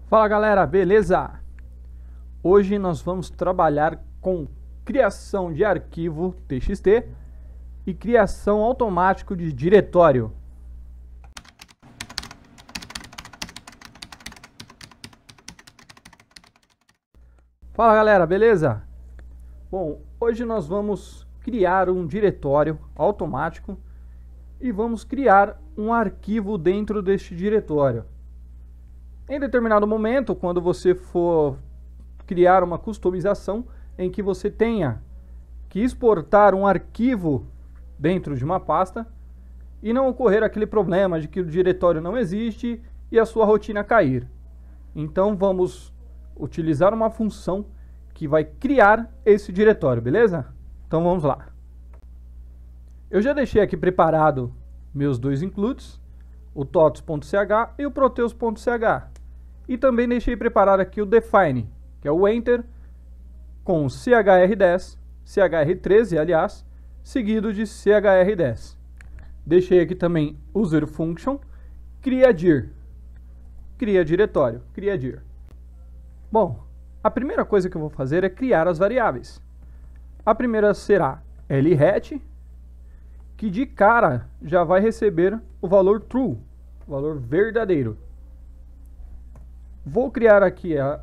Fala galera, beleza? Hoje nós vamos trabalhar com criação de arquivo TXT e criação automática de diretório. Fala galera, beleza? Bom, hoje nós vamos criar um diretório automático e vamos criar um arquivo dentro deste diretório. Em determinado momento, quando você for criar uma customização em que você tenha que exportar um arquivo dentro de uma pasta e não ocorrer aquele problema de que o diretório não existe e a sua rotina cair. Então vamos utilizar uma função que vai criar esse diretório, beleza? Então vamos lá. Eu já deixei aqui preparado meus dois includes, o totos.ch e o proteus.ch. E também deixei preparado aqui o define, que é o enter, com chr10, chr13, aliás, seguido de chr10. Deixei aqui também user function, cria dir, cria diretório, cria dir. Bom, a primeira coisa que eu vou fazer é criar as variáveis. A primeira será lhat, que de cara já vai receber o valor true, o valor verdadeiro. Vou criar aqui a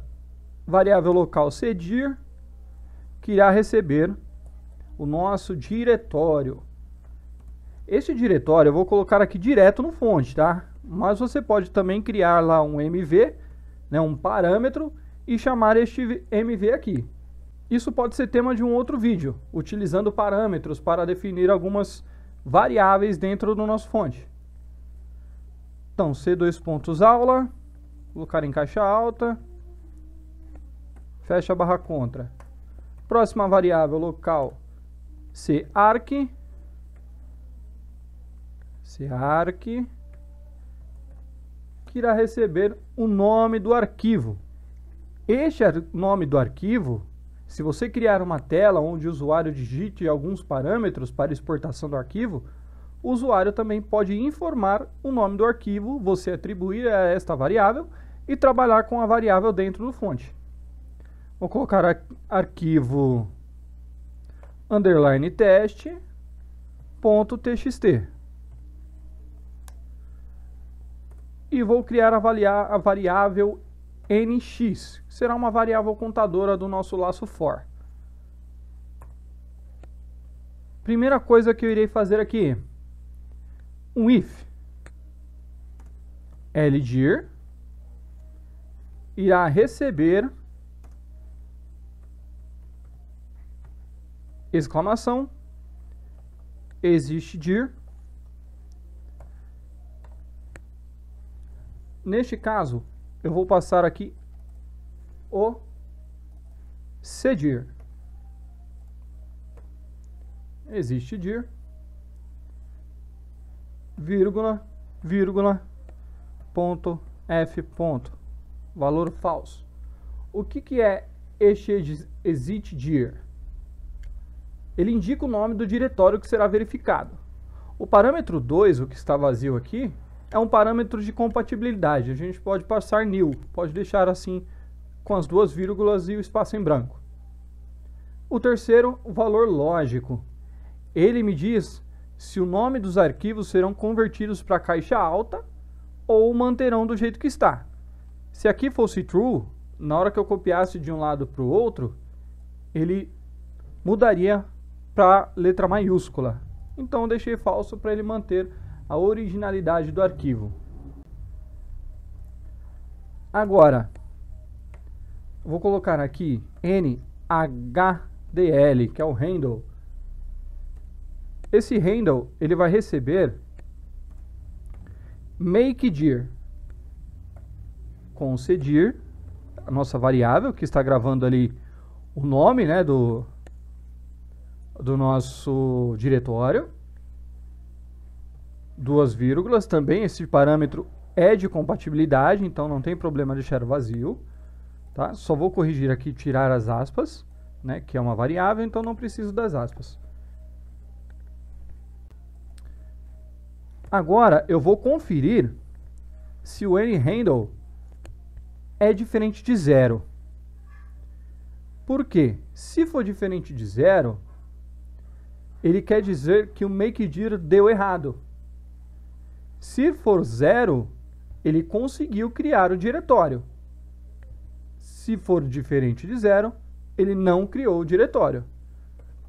variável local cdir, que irá receber o nosso diretório. Este diretório eu vou colocar aqui direto no fonte, tá? Mas você pode também criar lá um MV, né, um parâmetro, e chamar este MV aqui. Isso pode ser tema de um outro vídeo, utilizando parâmetros para definir algumas variáveis dentro do nosso fonte. Então, c2.aula, colocar em caixa alta, fecha barra contra. Próxima variável local, carc, que irá receber o nome do arquivo. Este nome do arquivo, se você criar uma tela onde o usuário digite alguns parâmetros para exportação do arquivo, o usuário também pode informar o nome do arquivo, você atribuir a esta variável e trabalhar com a variável dentro do fonte. Vou colocar arquivo underline teste.txt e vou criar a variável nx, que será uma variável contadora do nosso laço for. Primeira coisa que eu irei fazer aqui, um if ldir irá receber exclamação existe dir. Neste caso, eu vou passar aqui o cdir. Existe dir, vírgula, vírgula, ponto, f, ponto, valor falso. O que é este existe dir? Ele indica o nome do diretório que será verificado. O parâmetro 2, o que está vazio aqui, é um parâmetro de compatibilidade. A gente pode passar nil, pode deixar assim com as duas vírgulas e o espaço em branco. O terceiro, o valor lógico. Ele me diz se o nome dos arquivos serão convertidos para caixa alta ou manterão do jeito que está. Se aqui fosse true, na hora que eu copiasse de um lado para o outro, ele mudaria para letra maiúscula. Então eu deixei falso para ele manter a originalidade do arquivo. Agora, vou colocar aqui nhdl, que é o handle. Esse handle ele vai receber makedir com cdir, a nossa variável que está gravando ali o nome, né, do nosso diretório. Duas vírgulas, também esse parâmetro é de compatibilidade, então não tem problema deixar vazio, tá? Só vou corrigir aqui, tirar as aspas, né, que é uma variável, então não preciso das aspas. Agora eu vou conferir se o nhandle é diferente de 0. Por quê? Se for diferente de 0, ele quer dizer que o makedir deu errado. Se for 0, ele conseguiu criar o diretório. Se for diferente de 0, ele não criou o diretório.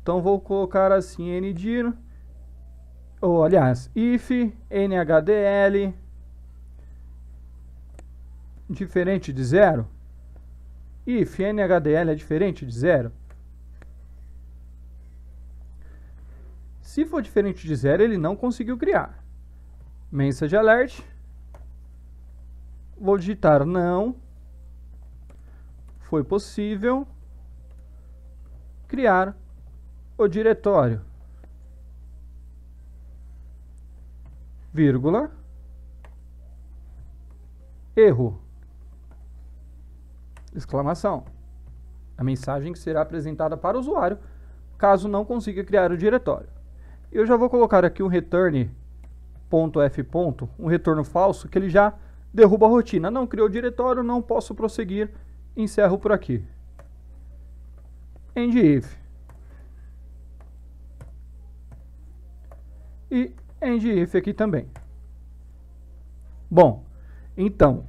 Então vou colocar assim ndir, ou aliás, if nhdl diferente de 0. If nhdl é diferente de 0. Se for diferente de 0, ele não conseguiu criar. Message alert. Vou digitar não. Foi possível criar o diretório. Vírgula. Erro. Exclamação. A mensagem que será apresentada para o usuário caso não consiga criar o diretório. Eu já vou colocar aqui um return.f. Um retorno falso, que ele já derruba a rotina. Não criou o diretório, não posso prosseguir, encerro por aqui. End if. E end if aqui também. Bom, então,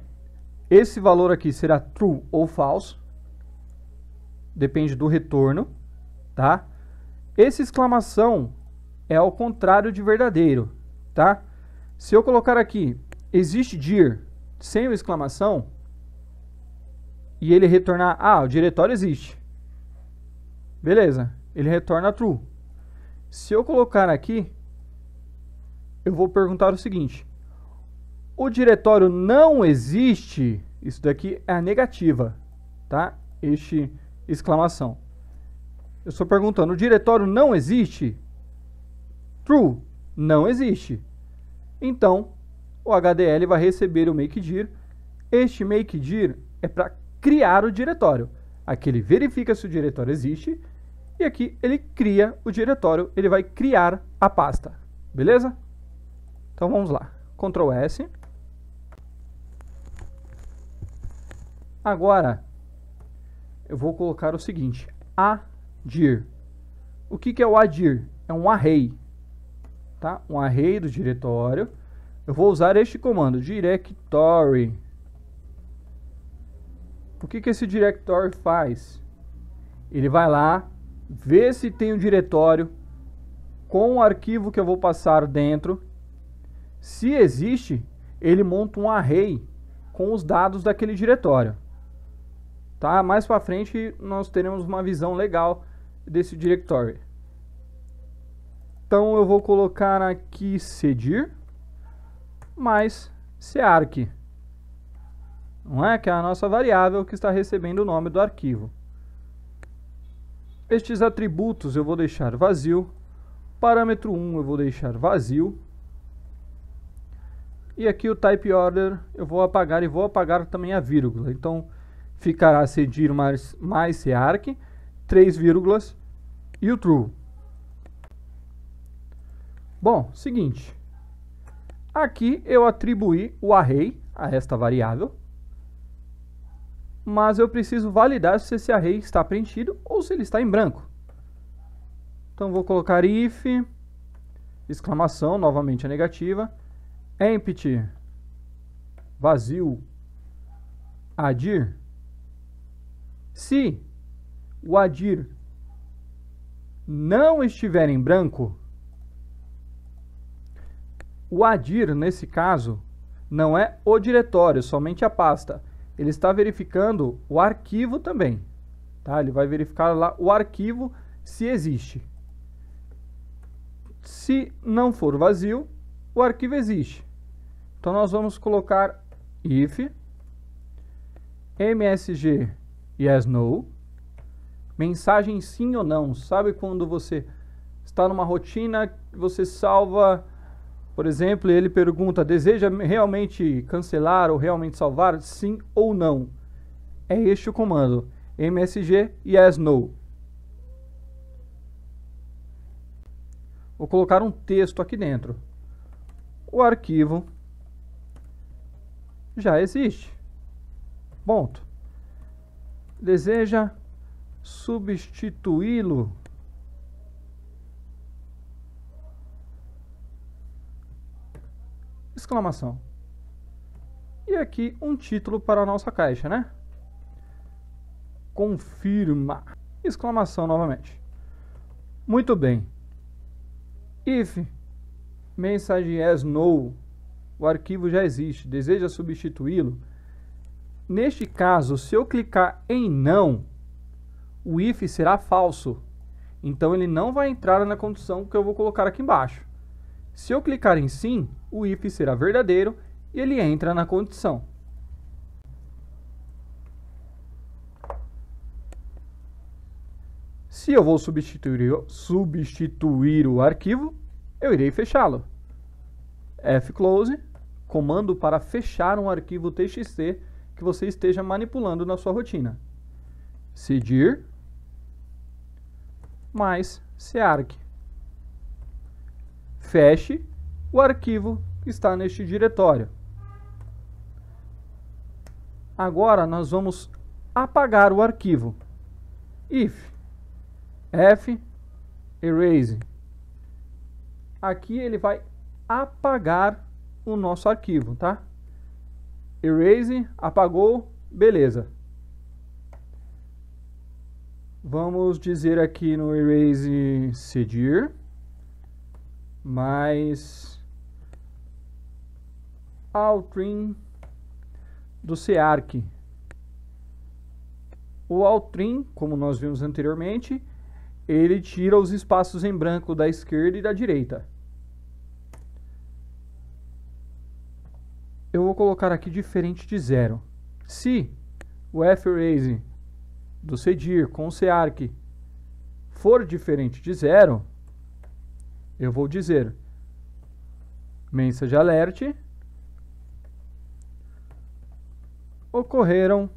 esse valor aqui será true ou false. Depende do retorno, tá? Esse exclamação é ao contrário de verdadeiro, tá? Se eu colocar aqui, existe dir sem o exclamação, e ele retornar, o diretório existe. Beleza, ele retorna true. Se eu colocar aqui, eu vou perguntar o seguinte: o diretório não existe? Isso daqui é a negativa, tá? Este exclamação. Eu estou perguntando, o diretório não existe? True, não existe. Então, o HDL vai receber o makedir. Este makedir é para criar o diretório. Aqui ele verifica se o diretório existe e aqui ele cria o diretório, ele vai criar a pasta. Beleza? Então vamos lá. Ctrl S. Agora, eu vou colocar o seguinte, adir. O que é o adir? É um array, tá? Um array do diretório. Eu vou usar este comando, directory. O que esse directory faz? Ele vai lá, vê se tem um diretório com o arquivo que eu vou passar dentro. Se existe, ele monta um array com os dados daquele diretório. Tá? Mais para frente nós teremos uma visão legal desse directory. Então eu vou colocar aqui cdir mais carc, não é? Que é a nossa variável que está recebendo o nome do arquivo. Estes atributos eu vou deixar vazio. Parâmetro 1 eu vou deixar vazio. E aqui o type order eu vou apagar e vou apagar também a vírgula. Então ficará cdir mais carc, 3 vírgulas e o true. Bom, seguinte. Aqui eu atribuí o array a esta variável, mas eu preciso validar se esse array está preenchido ou se ele está em branco. Então vou colocar if, exclamação, novamente a negativa, empty, vazio, adir. Se o adir não estiver em branco, o adir, nesse caso, não é o diretório, somente a pasta. Ele está verificando o arquivo também. Tá? Ele vai verificar lá o arquivo se existe. Se não for vazio, o arquivo existe. Então nós vamos colocar if msg yes no, mensagem sim ou não. Sabe quando você está numa rotina, você salva, por exemplo, ele pergunta, deseja realmente cancelar ou realmente salvar? Sim ou não. É este o comando, msg yes no. Vou colocar um texto aqui dentro. O arquivo já existe. ponto. Deseja substituí-lo exclamação. E aqui um título para a nossa caixa, né? Confirma exclamação novamente. Muito bem. If message as no, o arquivo já existe, deseja substituí-lo. Neste caso, se eu clicar em não, o if será falso. Então ele não vai entrar na condição que eu vou colocar aqui embaixo. Se eu clicar em sim, o if será verdadeiro e ele entra na condição. Se eu vou substituir o arquivo, eu irei fechá-lo. Fclose, comando para fechar um arquivo TXT que você esteja manipulando na sua rotina. Cedir mais carc. Feche o arquivo que está neste diretório. Agora nós vamos apagar o arquivo. If f erase. Aqui ele vai apagar o nosso arquivo, tá? Erase, apagou, beleza. Vamos dizer aqui no erase cedir mais altrim do carc. O altrim, como nós vimos anteriormente, ele tira os espaços em branco da esquerda e da direita. Eu vou colocar aqui diferente de 0. Se o ferase do cedir com o carc for diferente de 0, eu vou dizer message alert, ocorreram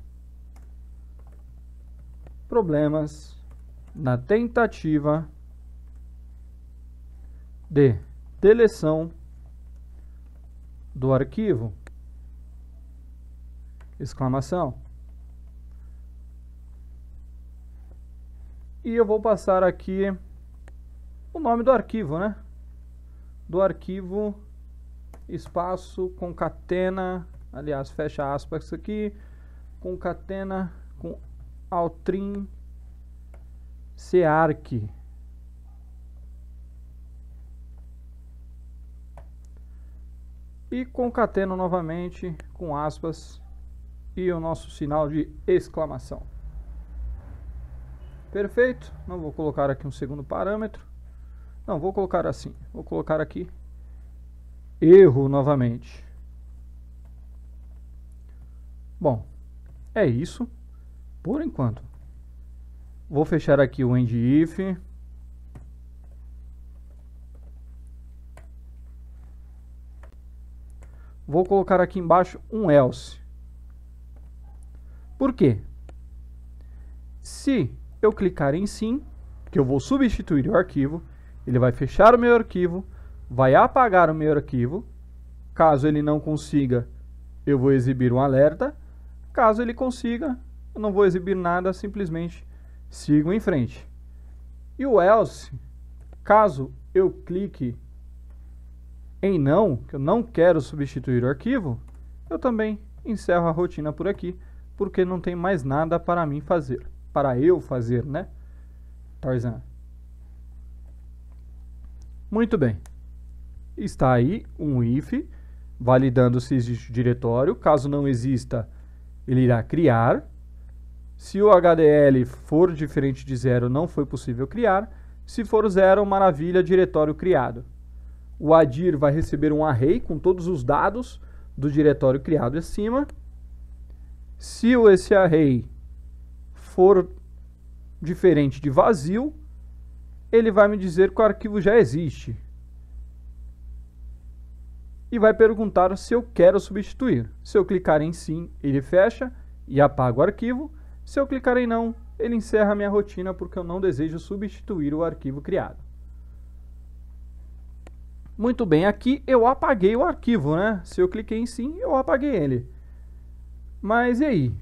problemas na tentativa de deleção do arquivo, exclamação. E eu vou passar aqui o nome do arquivo, né? Do arquivo, espaço, concatena, aliás, fecha aspas aqui, concatena com altrim carc. E concateno novamente com aspas e o nosso sinal de exclamação. Perfeito. Não vou colocar aqui um segundo parâmetro. Não, vou colocar assim. Vou colocar aqui erro novamente. Bom, é isso por enquanto. Vou fechar aqui o end if. Vou colocar aqui embaixo um else. Por quê? Se eu clicar em sim, que eu vou substituir o arquivo, ele vai fechar o meu arquivo, vai apagar o meu arquivo. Caso ele não consiga, eu vou exibir um alerta. Caso ele consiga, eu não vou exibir nada, simplesmente sigo em frente. E o else, caso eu clique em não, que eu não quero substituir o arquivo, eu também encerro a rotina por aqui, porque não tem mais nada para mim fazer. Para eu fazer, né? Tarzan. Muito bem. Está aí um if, validando se existe o diretório. Caso não exista, ele irá criar. Se o HDL for diferente de 0, não foi possível criar. Se for 0, maravilha, diretório criado. O adir vai receber um array com todos os dados do diretório criado acima. Se esse array for diferente de vazio, ele vai me dizer que o arquivo já existe. E vai perguntar se eu quero substituir. Se eu clicar em sim, ele fecha e apaga o arquivo. Se eu clicar em não, ele encerra a minha rotina porque eu não desejo substituir o arquivo criado. Muito bem, aqui eu apaguei o arquivo, né? Se eu cliquei em sim, eu apaguei ele. Mas e aí?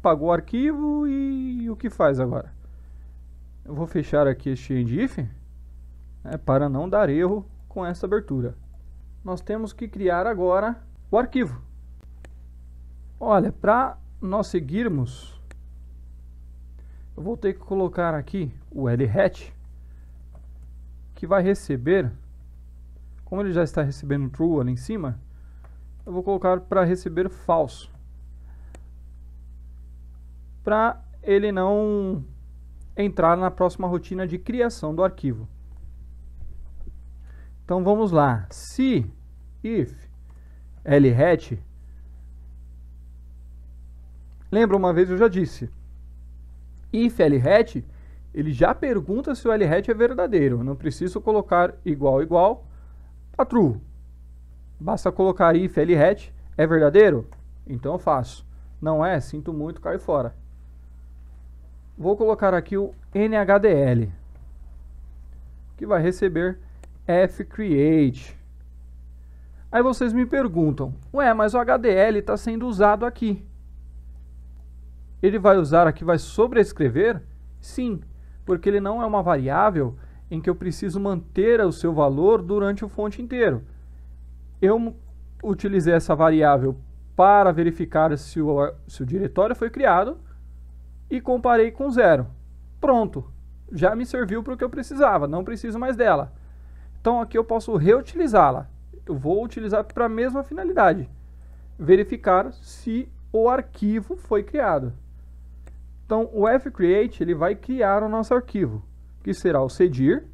apagou o arquivo e o que faz agora? Eu vou fechar aqui este endif, para não dar erro com essa abertura. Nós temos que criar agora o arquivo. Olha, para nós seguirmos, eu vou ter que colocar aqui o LHat, que vai receber, como ele já está recebendo true ali em cima, eu vou colocar para receber falso, para ele não entrar na próxima rotina de criação do arquivo. Então vamos lá, se if LHat, lembra uma vez eu já disse, if LHat, ele já pergunta se o LHat é verdadeiro, não preciso colocar igual a true, basta colocar if LHat é verdadeiro, então eu faço, não é, sinto muito, cai fora. Vou colocar aqui o NHDL, que vai receber fcreate. Aí vocês me perguntam, ué, mas o HDL está sendo usado aqui. Ele vai usar aqui, vai sobrescrever? Sim, porque ele não é uma variável em que eu preciso manter o seu valor durante o fonte inteiro. Eu utilizei essa variável para verificar se o diretório foi criado e comparei com 0. Pronto, já me serviu para o que eu precisava, não preciso mais dela. Então aqui eu posso reutilizá-la. Eu vou utilizar para a mesma finalidade, verificar se o arquivo foi criado. Então o fcreate ele vai criar o nosso arquivo, que será o cdir,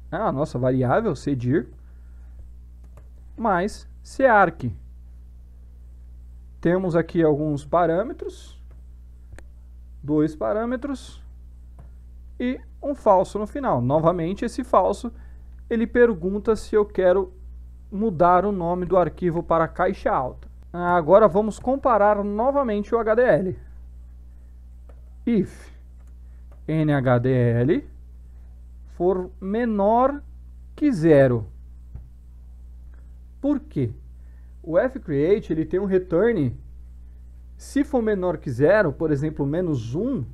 a nossa variável cdir, mais carc. Temos aqui alguns parâmetros, 2 parâmetros e um falso no final. Novamente, esse falso, ele pergunta se eu quero mudar o nome do arquivo para caixa alta. Agora vamos comparar novamente o HDL. If NHDL for menor que 0. Por quê? O fcreate ele tem um return. Se for menor que 0, por exemplo, menos 1,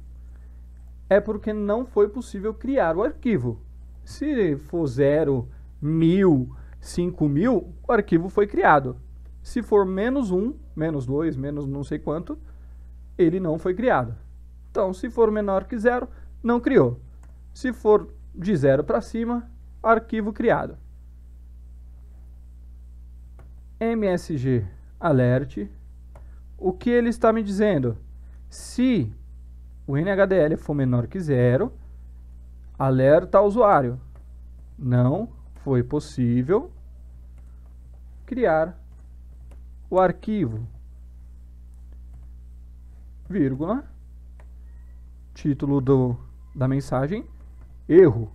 é porque não foi possível criar o arquivo. Se for 0, 1000, 5000, o arquivo foi criado. Se for menos 1, menos 2, menos não sei quanto, ele não foi criado. Então, se for menor que 0, não criou. Se for de 0 para cima, arquivo criado. MSG alert. O que ele está me dizendo? Se o NHDL for menor que 0, alerta ao usuário. Não foi possível criar o arquivo, vírgula, título da mensagem, erro.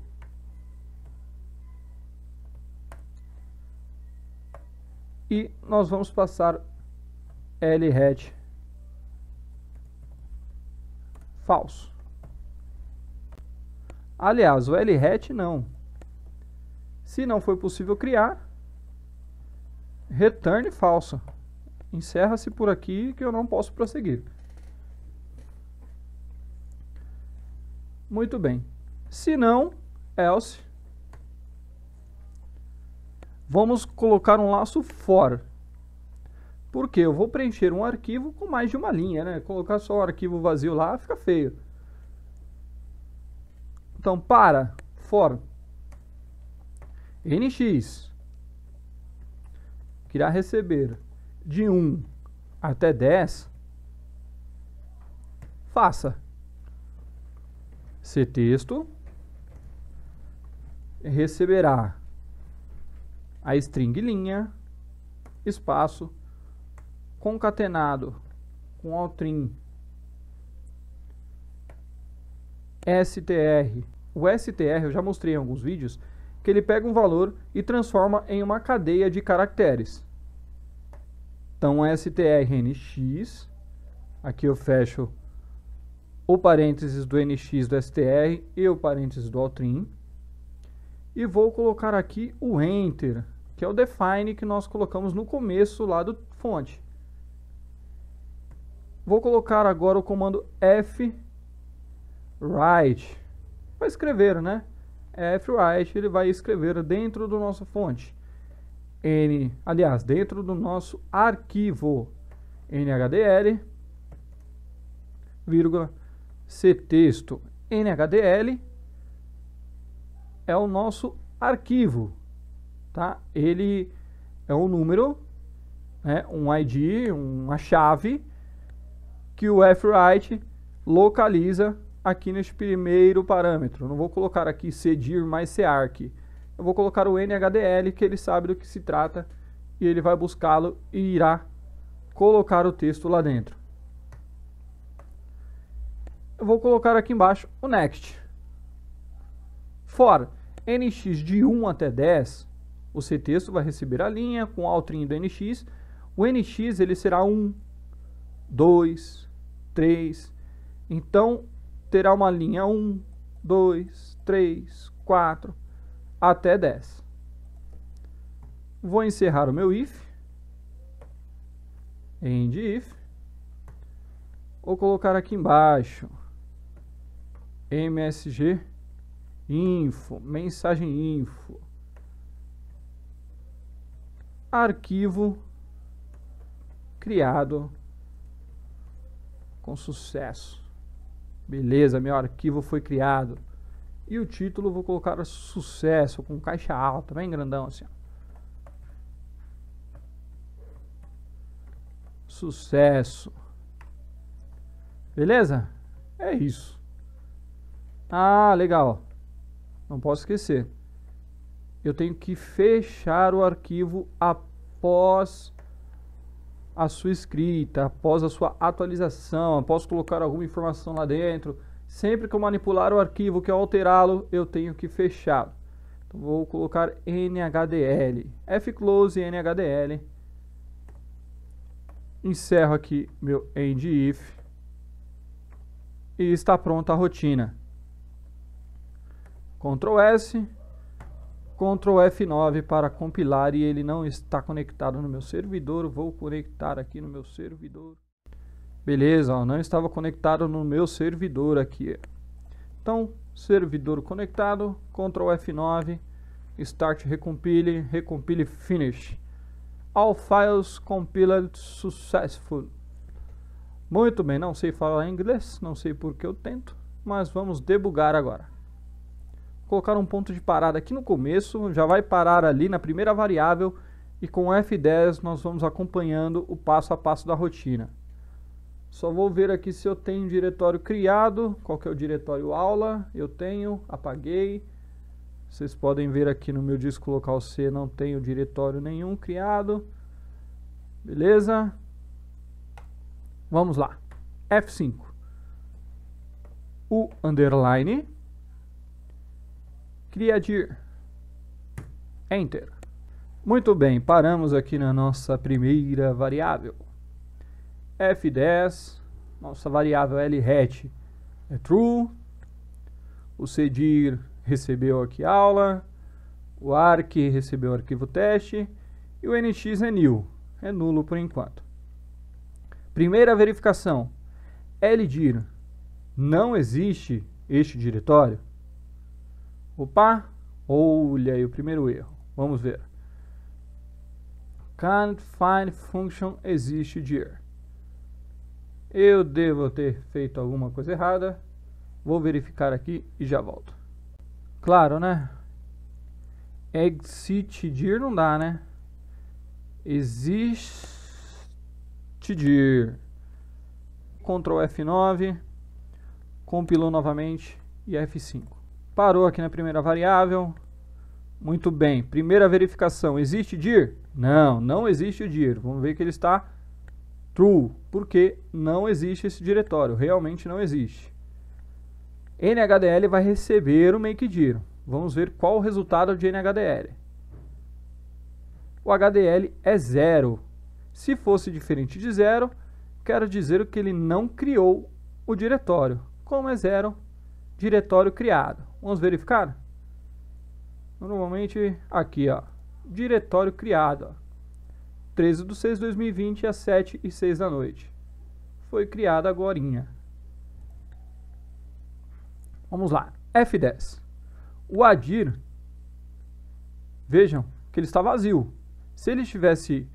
E nós vamos passar LHat falso. Aliás, o LHat não. Se não foi possível criar, return falso. Encerra-se por aqui que eu não posso prosseguir. Muito bem. Se não, else. Vamos colocar um laço for. Porque eu vou preencher um arquivo com mais de uma linha, né? Colocar só um arquivo vazio lá fica feio. Então, para for nx que irá receber de 1 até 10, faça ctexto receberá a string linha, espaço, concatenado com altrim str. O str eu já mostrei em alguns vídeos que ele pega um valor e transforma em uma cadeia de caracteres. Então strnx, aqui eu fecho o parênteses do nx do str e o parênteses do altrim, e vou colocar aqui o enter, que é o define que nós colocamos no começo lá do fonte. Vou colocar agora o comando fwrite. Vai escrever, né? Fwrite, ele vai escrever dentro do nosso fonte. Dentro do nosso arquivo NHDL, vírgula, ctexto. NHDL é o nosso arquivo, tá? Ele é um número, né? Um ID, uma chave que o fwrite localiza aqui neste primeiro parâmetro. Não vou colocar aqui cdir mais carc. Eu vou colocar o NHDL, que ele sabe do que se trata, e ele vai buscá-lo e irá colocar o texto lá dentro. Eu vou colocar aqui embaixo o next. For nx de 1 até 10, o ctexto vai receber a linha com o altrinho do nx. O nx ele será 1, 2, 3. Então, terá uma linha 1, 2, 3, 4, até 10. Vou encerrar o meu if. End if. Vou colocar aqui embaixo msg info, mensagem info, arquivo criado com sucesso. Beleza, meu arquivo foi criado. E o título vou colocar sucesso, com caixa alta, bem grandão assim. Sucesso. Beleza? É isso. Ah, legal. Não posso esquecer. Eu tenho que fechar o arquivo após a sua escrita, após a sua atualização, após colocar alguma informação lá dentro. Sempre que eu manipular o arquivo, que eu alterá-lo, eu tenho que fechá-lo. Então vou colocar NHDL, fclose NHDL. Encerro aqui meu end if. E está pronta a rotina. Ctrl S, Ctrl F9 para compilar, e ele não está conectado no meu servidor. Vou conectar aqui no meu servidor. Beleza, ó, não estava conectado no meu servidor aqui. Então, servidor conectado, Ctrl F9, Start Recompile, Recompile Finish. All files compiled successful. Muito bem, não sei falar inglês, não sei por que eu tento, mas vamos debugar agora. Vou colocar um ponto de parada aqui no começo, já vai parar ali na primeira variável, e com F10 nós vamos acompanhando o passo a passo da rotina. Só vou ver aqui se eu tenho um diretório criado. Qual que é o diretório aula? Eu tenho, apaguei. Vocês podem ver aqui no meu disco local C, não tenho diretório nenhum criado. Beleza? Vamos lá. F5. O underline. Cria_dir. Enter. Muito bem, paramos aqui na nossa primeira variável. F10, nossa variável LHat é true. O cdir recebeu aqui aula. O arc recebeu o arquivo teste. E o nx é nil, é nulo por enquanto. Primeira verificação. ldir, não existe este diretório? Opa, olha aí o primeiro erro. Vamos ver. Can't find function existe dir. Eu devo ter feito alguma coisa errada. Vou verificar aqui e já volto. Claro, né? Exit dir não dá, né? Existe dir. Ctrl F9. Compilou novamente e F5. Parou aqui na primeira variável. Muito bem. Primeira verificação. Existe dir? Não, não existe o dir. Vamos ver que ele está true, porque não existe esse diretório, realmente não existe. NHDL vai receber o makedir. Vamos ver qual o resultado de NHDL. O HDL é 0. Se fosse diferente de 0, quero dizer que ele não criou o diretório. Como é 0, diretório criado. Vamos verificar? Normalmente aqui, ó, diretório criado, ó. 13/6/2020 às 7h06 da noite. foi criada agorinha. Vamos lá, F10. O ADIR, vejam que ele está vazio. Se ele estivesse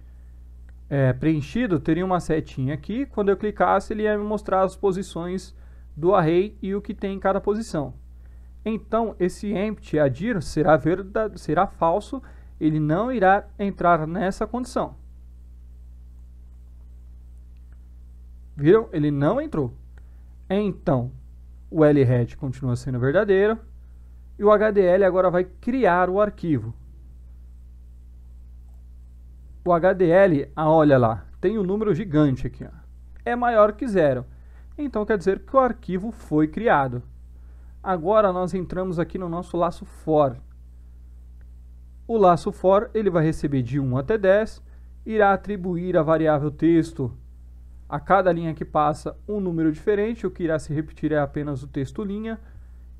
preenchido, teria uma setinha aqui. Quando eu clicasse, ele ia me mostrar as posições do array e o que tem em cada posição. Então, esse empty ADIR será falso, ele não irá entrar nessa condição. Viram? Ele não entrou. Então, o LHead continua sendo verdadeiro e o HDL agora vai criar o arquivo. O HDL, olha lá, tem um número gigante aqui, ó. É maior que 0. Então quer dizer que o arquivo foi criado. Agora nós entramos aqui no nosso laço for. O laço for ele vai receber de 1 até 10, irá atribuir a variável texto a cada linha que passa um número diferente, o que irá se repetir é apenas o texto linha,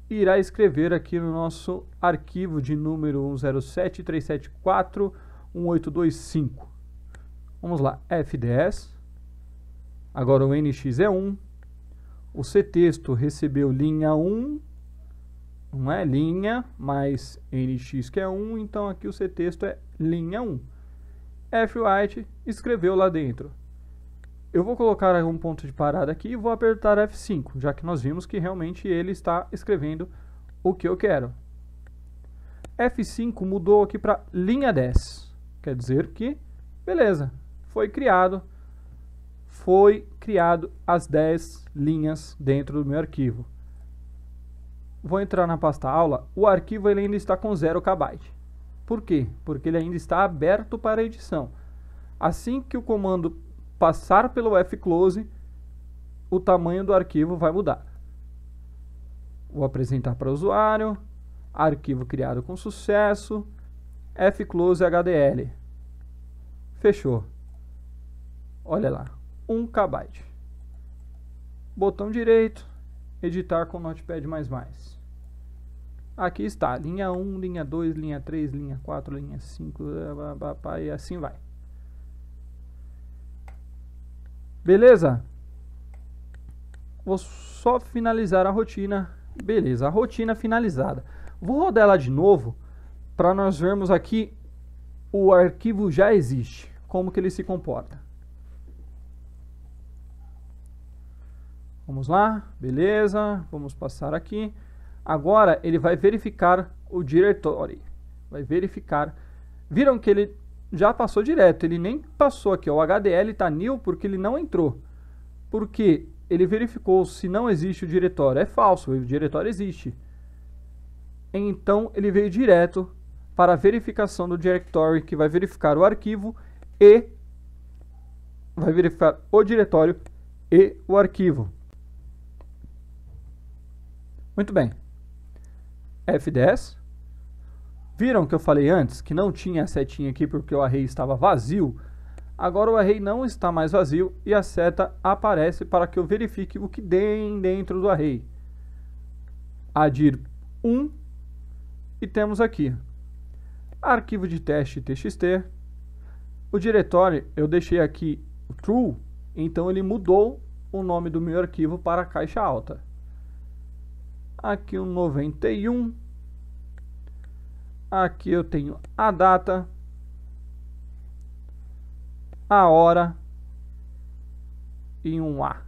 e irá escrever aqui no nosso arquivo de número 107.374.1825. Vamos lá, F10. Agora o NX é 1. O ctexto recebeu linha 1. Não é linha, mais NX que é 1. Então aqui o ctexto é linha 1. Fwrite escreveu lá dentro. Eu vou colocar um ponto de parada aqui e vou apertar F5, já que nós vimos que realmente ele está escrevendo o que eu quero. F5 mudou aqui para linha 10. Quer dizer que, beleza, foi criado as 10 linhas dentro do meu arquivo. Vou entrar na pasta aula, o arquivo ele ainda está com 0 KB. Por quê? Porque ele ainda está aberto para edição. Assim que o comando passar pelo fclose, o tamanho do arquivo vai mudar. Vou apresentar para o usuário, arquivo criado com sucesso, fclose HDL. Fechou. Olha lá, 1 KB. Botão direito, editar com Notepad++. Aqui está, linha 1, linha 2, linha 3, linha 4, linha 5, e assim vai. Beleza? Vou só finalizar a rotina. Beleza, a rotina finalizada. Vou rodar ela de novo para nós vermos aqui o arquivo já existe. Como que ele se comporta. Vamos lá, beleza. Vamos passar aqui. Agora ele vai verificar o diretório. Vai verificar. Viram que ele já passou direto, ele nem passou aqui, ó, o HDL está nil porque ele não entrou. Porque ele verificou se não existe o diretório. É falso, o diretório existe. Então ele veio direto para a verificação do directory, que vai verificar o arquivo e vai verificar o diretório e o arquivo. Muito bem. F10. Viram que eu falei antes que não tinha a setinha aqui porque o array estava vazio? Agora o array não está mais vazio e a seta aparece para que eu verifique o que tem dentro do array. ADIR 1 e temos aqui arquivo de teste txt. O diretório eu deixei aqui o true, então ele mudou o nome do meu arquivo para caixa alta. Aqui o 91. Aqui eu tenho a data, a hora e um A.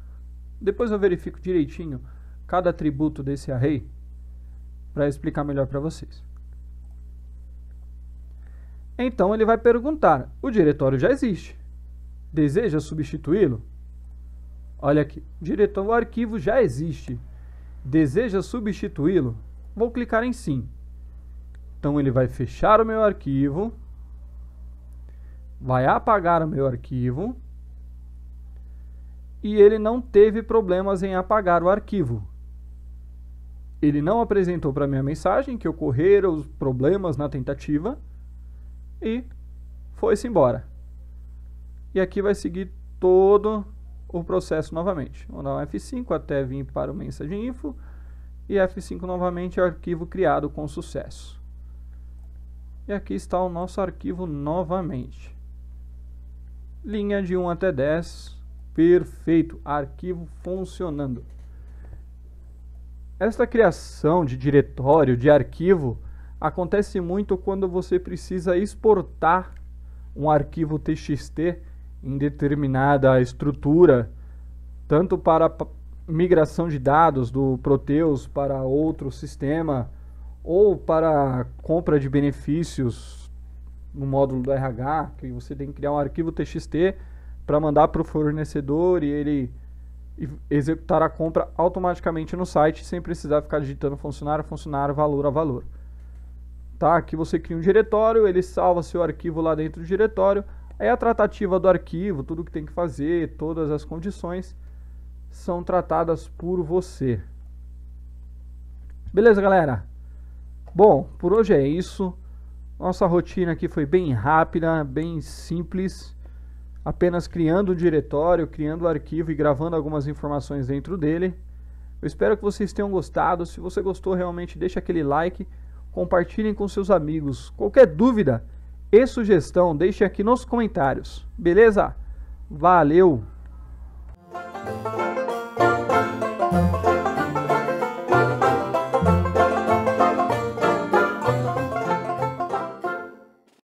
Depois eu verifico direitinho cada atributo desse array para explicar melhor para vocês. Então ele vai perguntar, o diretório já existe, deseja substituí-lo? Olha aqui, o arquivo já existe, deseja substituí-lo? Vou clicar em sim. Então ele vai fechar o meu arquivo, vai apagar o meu arquivo e ele não teve problemas em apagar o arquivo. Ele não apresentou para mim a mensagem que ocorreram os problemas na tentativa e foi-se embora. E aqui vai seguir todo o processo novamente. Vou dar um F5 até vir para o message info e F5 novamente, arquivo criado com sucesso. E aqui está o nosso arquivo novamente. Linha de 1 até 10, Perfeito, arquivo funcionando. Esta criação de diretório, de arquivo, acontece muito quando você precisa exportar um arquivo TXT em determinada estrutura, tanto para migração de dados do Proteus para outro sistema, ou para compra de benefícios no módulo do RH, que você tem que criar um arquivo TXT para mandar para o fornecedor e ele executar a compra automaticamente no site, sem precisar ficar digitando funcionário a funcionário, valor a valor. Tá? Aqui você cria um diretório, ele salva seu arquivo lá dentro do diretório, aí a tratativa do arquivo, tudo que tem que fazer, todas as condições são tratadas por você. Beleza, galera? Bom, por hoje é isso. Nossa rotina aqui foi bem rápida, bem simples, apenas criando um diretório, criando um arquivo e gravando algumas informações dentro dele. Eu espero que vocês tenham gostado. Se você gostou, realmente deixa aquele like, compartilhem com seus amigos. Qualquer dúvida e sugestão, deixe aqui nos comentários. Beleza? Valeu!